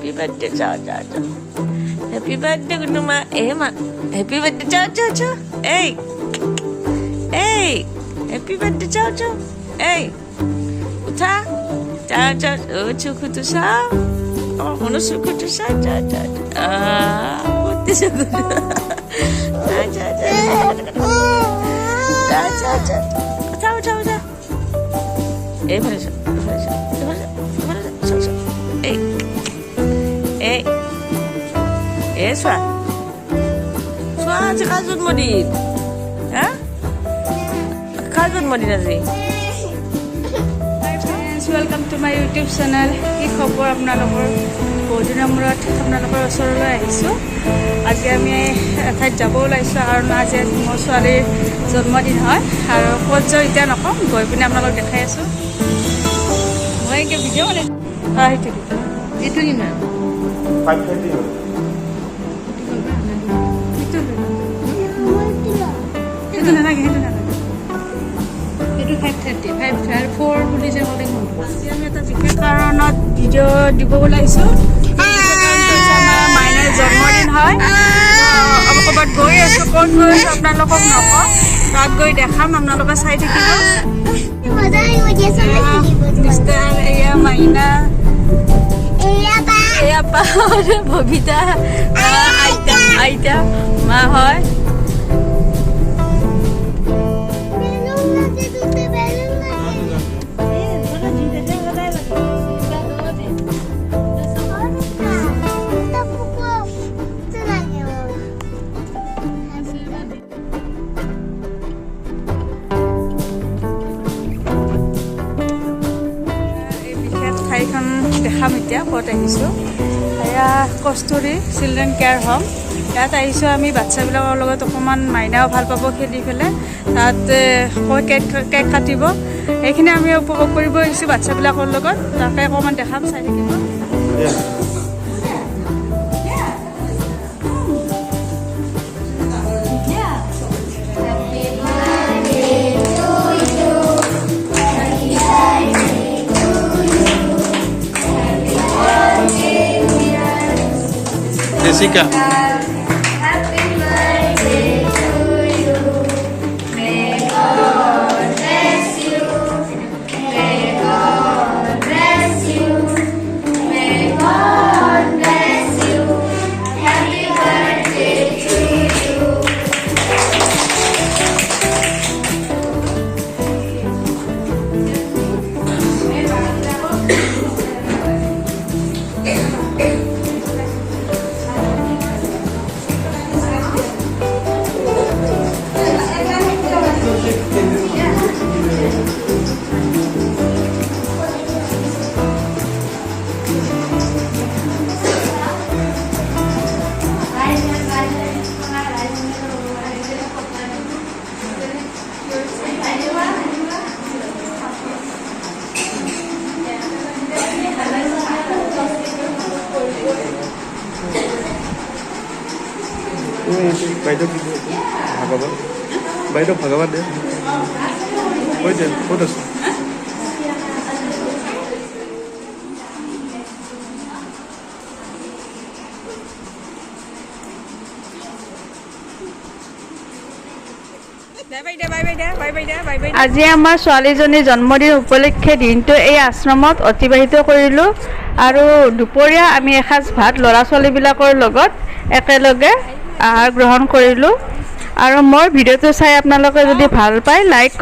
Happy birthday, ciao, ciao, ciao. Happy birthday, Gunuma. Ma. Happy birthday, ciao, ciao, ciao. Hey. Hey. Happy birthday, ciao, ciao. Hey. Uta. Ciao, ciao. Oh, cukup tu sah. Oh, mana suku tu sah, ciao, ciao. Putih suku tu. Ciao, ciao, ciao. Ciao, ciao, ciao. Ciao, ciao, ciao. Mana sah? Mana sah? Mana sah? Ciao, ciao. Hey. Hey. Swa. Swa, kazun mo din. Ha? Kazun mo din na si. Hi friends, welcome to my YouTube channel. কি খবৰ আপোনালোকৰ? বহুদিনৰ মূৰত আপোনালোকৰ ওচৰলৈ আহিছোঁ। আজি আমি এঠাইত যাব ওলাইছোঁ কাৰণ আজি মোৰ ছোৱালীৰ জন্মদিন হয় আৰু ক'ত যাওঁ এতিয়া নকওঁ, গৈ পিনে আপোনালোকক দেখাই আছোঁ। মই এতিয়া ভিডিঅ' বনাই এইটো কিমান 530 সেইটো নালাগে সেইটো 530 4 বুলি যে ক'লে আজি আমি এটা বিশেষ কাৰণত ভিডিঅ' দিব ওলাইছোঁ। আমাৰ মাইনাৰ জন্মদিন হয়। আমি ক'ৰবাত গৈ আছোঁ, ক'ত গৈ আছোঁ আপোনালোকক নকওঁ, তাত গৈ দেখাম, আপোনালোকে চাই থাকিব। মিষ্টাৰ এয়া মাইনা, এয়া পা ববিতা, আইতা মা হয়। ঠাইখন দেখাম এতিয়া ক'ত আহিছোঁ। এয়া কস্তুৰী চিলড্ৰেন কেয়াৰ হোম। ইয়াত আহিছোঁ আমি বাচ্ছাবিলাকৰ লগত অকণমান মাইনাও ভাল পাব খেলি পেলাই। তাত কেক কাটিব, সেইখিনি আমি উপভোগ কৰিব আহিছোঁ বাচ্ছাবিলাকৰ লগত। তাকে অকণমান দেখাম, চাই থাকিব। Jessica. Happy birthday to you. May God bless you. May God bless you. May God bless you. Happy birthday to you. বাইদেউ কি ভাগৱত বাইদেউ ভাগৱত দে কৈ দে ক'ত আছে আজি আমাৰ ছোৱালীজনীৰ জন্মদিন উপলক্ষে দিনটো এই আশ্ৰমত অতিবাহিত কৰিলোঁ আৰু দুপৰীয়া আমি এসাঁজ ভাত ল'ৰা ছোৱালীবিলাকৰ লগত একেলগে আহাৰ গ্ৰহণ কৰিলোঁ। আৰু মোৰ ভিডিঅ'টো চাই আপোনালোকে যদি ভাল পায় লাইক